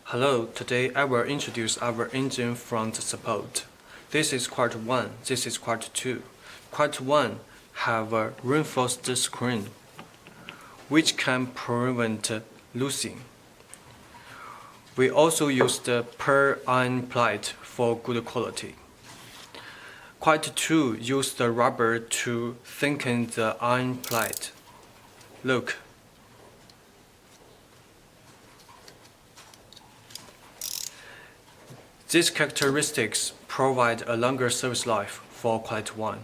Hello, today I will introduce our engine front support. This is part 1, this is part 2. Part 1 have a reinforced screen, which can prevent losing. We also use the per iron plate for good quality. Part 2 use the rubber to thicken the iron plate. Look. These characteristics provide a longer service life for Quality 1.